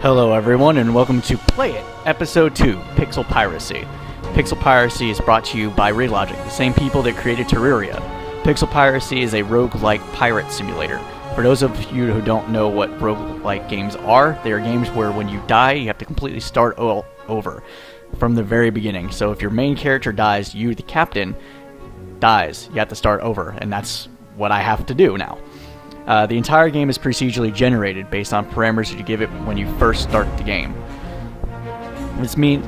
Hello everyone and welcome to Play It, Episode 2, Pixel Piracy. Pixel Piracy is brought to you by Relogic, the same people that created Terraria. Pixel Piracy is a roguelike pirate simulator. For those of you who don't know what roguelike games are, they are games where when you die, you have to completely start over from the very beginning. So if your main character dies, you, the captain, dies. You have to start over, and that's what I have to do now. The entire game is procedurally generated based on parameters you give it when you first start the game.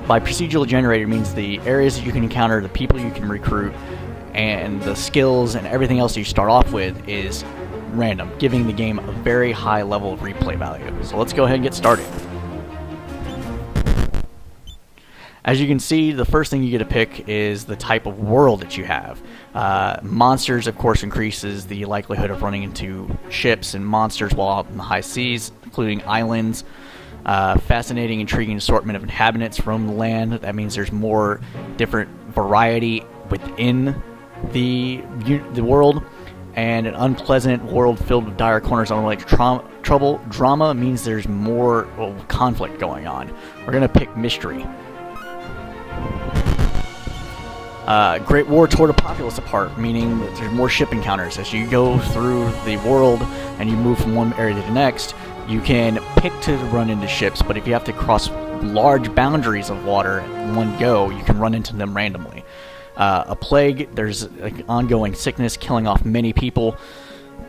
By procedurally generated means the areas that you can encounter, the people you can recruit, and the skills and everything else you start off with is random, giving the game a very high level of replay value. So let's go ahead and get started. As you can see, the first thing you get to pick is the type of world that you have. Monsters, of course, increases the likelihood of running into ships and monsters while out in the high seas, including islands. Fascinating, intriguing assortment of inhabitants roam the land. That means there's more different variety within the world. And an unpleasant world filled with dire corners, unrelated trouble. Drama means there's more conflict going on. We're going to pick mystery. Great War tore the populace apart, meaning that there's more ship encounters. As you go through the world and you move from one area to the next, you can pick to run into ships, but if you have to cross large boundaries of water in one go, you can run into them randomly. A plague, there's an ongoing sickness killing off many people,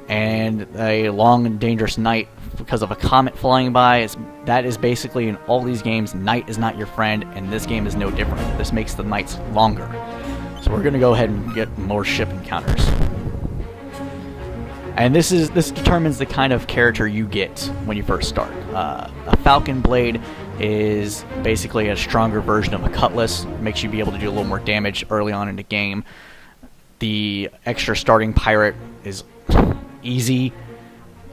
and a long and dangerous night because of a comet flying by. That is basically, in all these games, night is not your friend, and this game is no different. This makes the nights longer. So we're going to go ahead and get more ship encounters. And this determines the kind of character you get when you first start. A falcon blade is basically a stronger version of a cutlass. It makes you be able to do a little more damage early on in the game. The extra starting pirate is easy.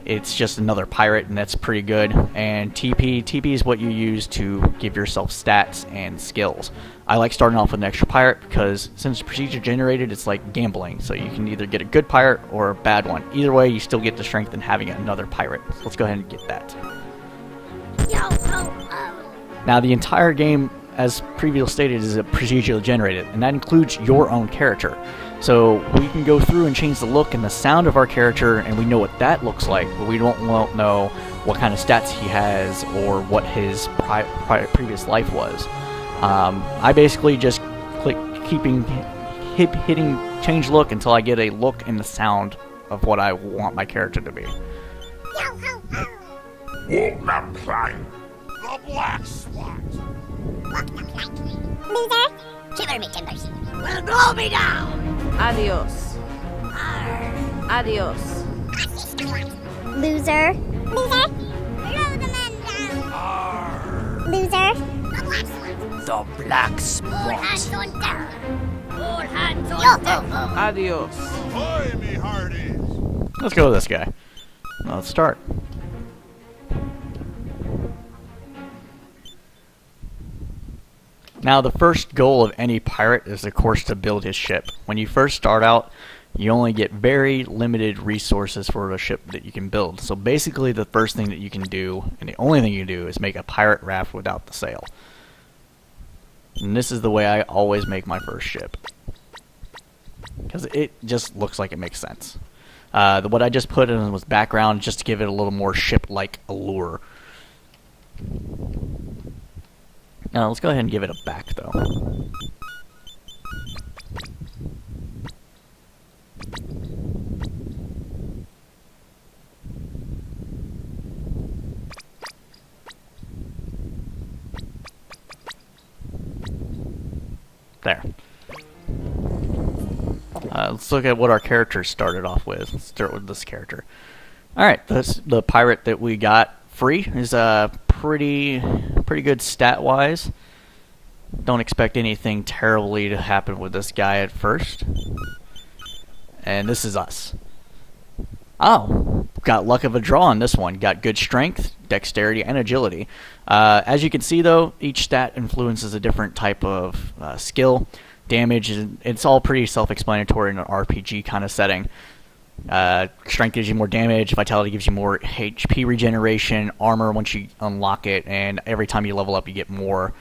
It's just another pirate, and that's pretty good. And TP is what you use to give yourself stats and skills. I like starting off with an extra pirate because since it's procedure generated, it's like gambling. So you can either get a good pirate or a bad one. Either way, you still get the strength in having another pirate. So let's go ahead and get that. Now, the entire game, as previously stated, is procedurally generated, and that includes your own character. So we can go through and change the look and the sound of our character, and we know what that looks like, but we won't know what kind of stats he has or what his previous life was. I basically just click hitting change look until I get a look and the sound of what I want my character to be. The black spot. Loser, shiver me timbers. Well, blow me down. Adios. Adios. Loser. Loser. Throw the men down. Loser. The black spot. All hands on deck. All hands on deck. Adios. Ahoy, me hearties. Let's go with this guy. Well, let's start. Now, the first goal of any pirate is, of course, to build his ship. When you first start out, you only get very limited resources for a ship that you can build. So basically, the first thing that you can do, and the only thing you can do, is make a pirate raft without the sail. And this is the way I always make my first ship, because it just looks like it makes sense. What I just put in was background just to give it a little more ship-like allure. Now, let's go ahead and give it a back, though. There. Let's look at what our character started off with. Let's start with this character. Alright, the pirate that we got free is pretty good stat-wise. Don't expect anything terribly to happen with this guy at first. And this is us. Oh, got luck of a draw on this one. Got good strength, dexterity, and agility. As you can see, though, each stat influences a different type of skill. Damage, it's all pretty self-explanatory in an RPG kind of setting. Strength gives you more damage, vitality gives you more HP regeneration, armor once you unlock it, and every time you level up you get more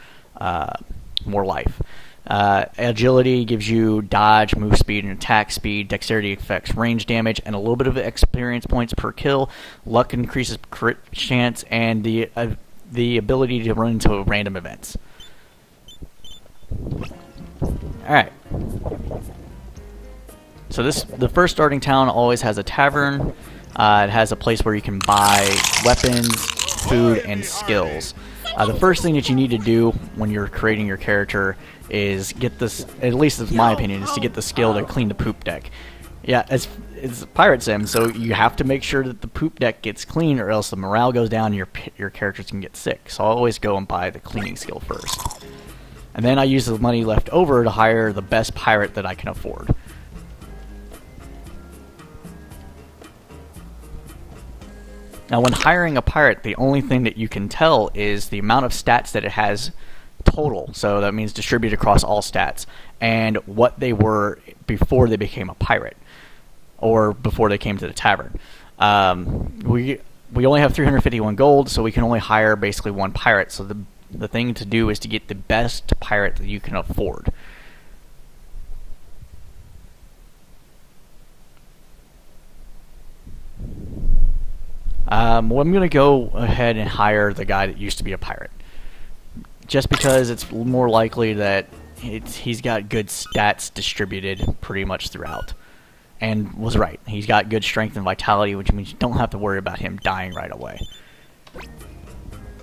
life. Agility gives you dodge, move speed, and attack speed. Dexterity affects range damage and a little bit of experience points per kill. Luck increases crit chance and the ability to run into random events. Alright. So the first starting town always has a tavern. It has a place where you can buy weapons, food, and skills. The first thing that you need to do when you're creating your character is get this, at least it's my opinion, is to get the skill to clean the poop deck. Yeah, it's a pirate sim, so you have to make sure that the poop deck gets clean or else the morale goes down and your characters can get sick. So I always go and buy the cleaning skill first. And then I use the money left over to hire the best pirate that I can afford. Now, when hiring a pirate, the only thing that you can tell is the amount of stats that it has total. So that means distributed across all stats, and what they were before they became a pirate, or before they came to the tavern. We only have 351 gold, so we can only hire basically one pirate. So the thing to do is to get the best pirate that you can afford. Well, I'm going to go ahead and hire the guy that used to be a pirate. Just because it's more likely that he's got good stats distributed pretty much throughout. And was right. He's got good strength and vitality, which means you don't have to worry about him dying right away.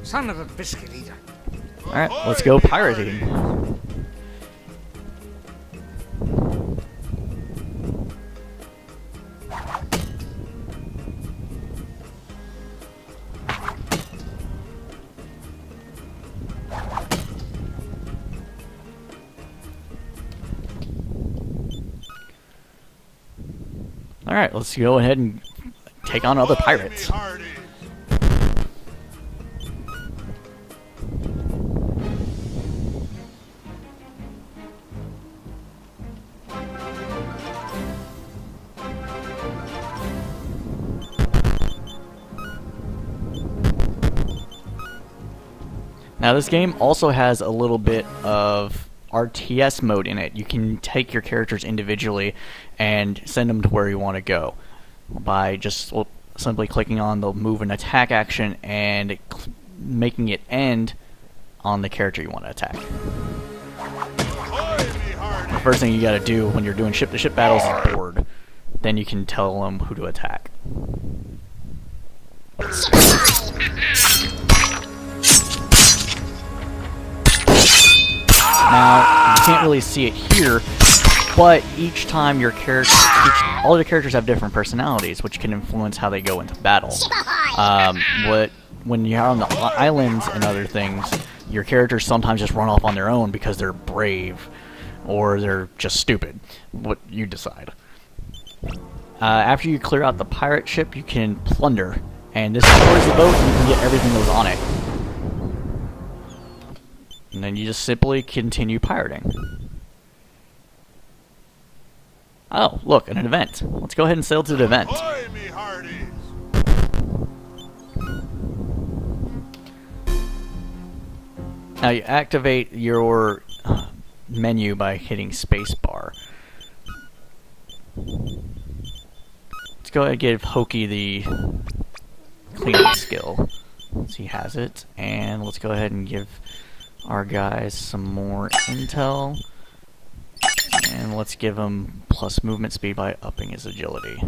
Son of a biscuit eater. Alright, let's go pirating. Alright, let's go ahead and take on other pirates. Now this game also has a little bit of RTS mode in it. You can take your characters individually and send them to where you want to go by just simply clicking on the move and attack action and making it end on the character you want to attack. The first thing you got to do when you're doing ship-to-ship battles is board. Then you can tell them who to attack. Now, you can't really see it here, but each time your character, all the characters have different personalities, which can influence how they go into battle. When you're on the islands and other things, your characters sometimes just run off on their own because they're brave, or they're just stupid. What you decide. After you clear out the pirate ship, you can plunder, and this destroys the boat, and you can get everything that was on it. And then you just simply continue pirating. Oh, look, an event. Let's go ahead and sail to the event. Ahoy, me hearties! Now you activate your menu by hitting spacebar. Let's go ahead and give Hoki the cleaning skill, since he has it. And let's go ahead and give our guys some more intel, and let's give him plus movement speed by upping his agility.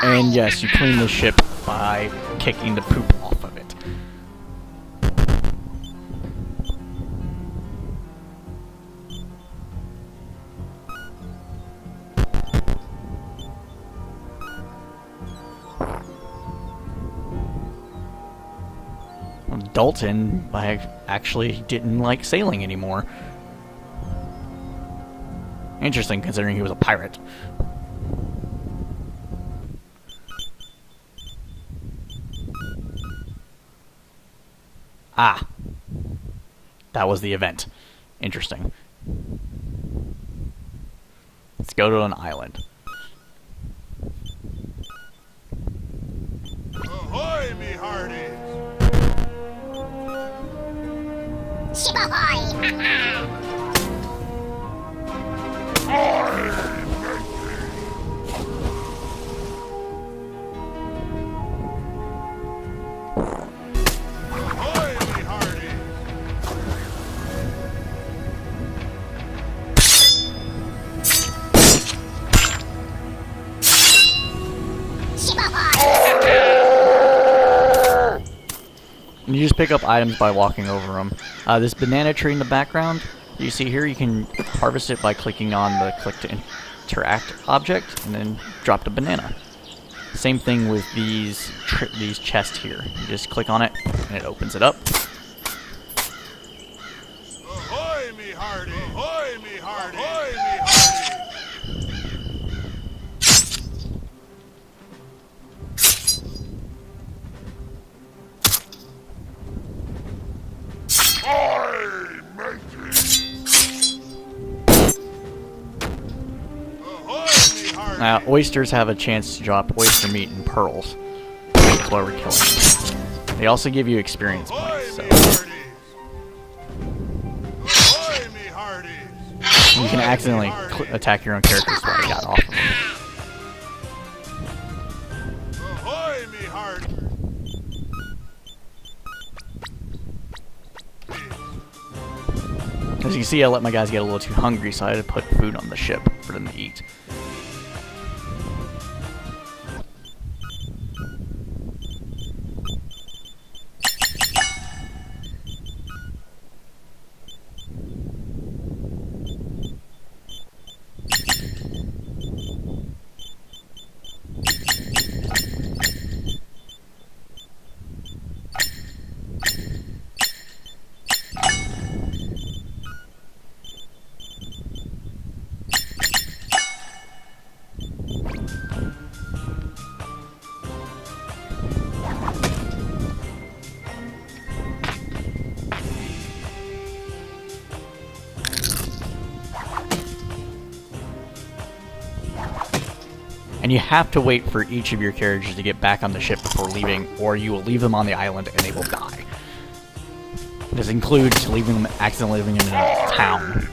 And yes, you clean the ship by kicking the poop off of it. Dalton, I actually didn't like sailing anymore. Interesting, considering he was a pirate. Ah. that was the event. Interesting. Let's go to an island. Ahoy, me hearties! Ship ahoy! Ahoy, me hearties! Ship ahoy! And you just pick up items by walking over them. This banana tree in the background, you see here, you can harvest it by clicking on the click to interact object, and then drop the banana. Same thing with these chests here. You just click on it, and it opens it up. Ahoy, me hearties! Ahoy, me hearties! Ahoy, me hearties! Oysters have a chance to drop oyster meat and pearls. That's why we're killing them. They also give you experience points, so Ahoy, me hearties! you can accidentally attack your own characters while you got off of them. Ahoy, me hearties! As you can see, I let my guys get a little too hungry, so I had to put food on the ship for them to eat. And you have to wait for each of your characters to get back on the ship before leaving, or you will leave them on the island and they will die. This includes leaving them accidentally living in a town.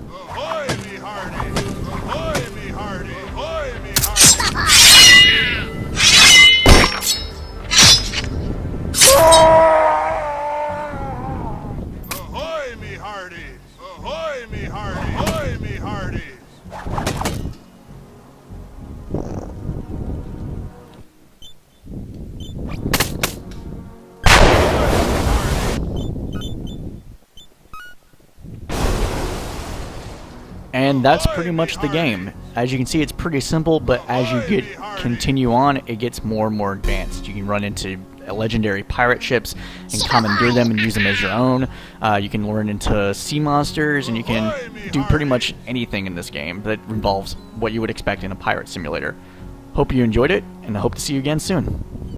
Ahoy, me hearties! Ahoy, me hearties! Ahoy, me hearties! Ahoy, me hearties! Ahoy, me hearties! Ahoy, me hearties! Ahoy, me hearties! And that's pretty much the game. As you can see, it's pretty simple, but as you continue on, it gets more and more advanced. You can run into legendary pirate ships and commandeer them and use them as your own. You can run into sea monsters, and you can do pretty much anything in this game that involves what you would expect in a pirate simulator. Hope you enjoyed it, and I hope to see you again soon.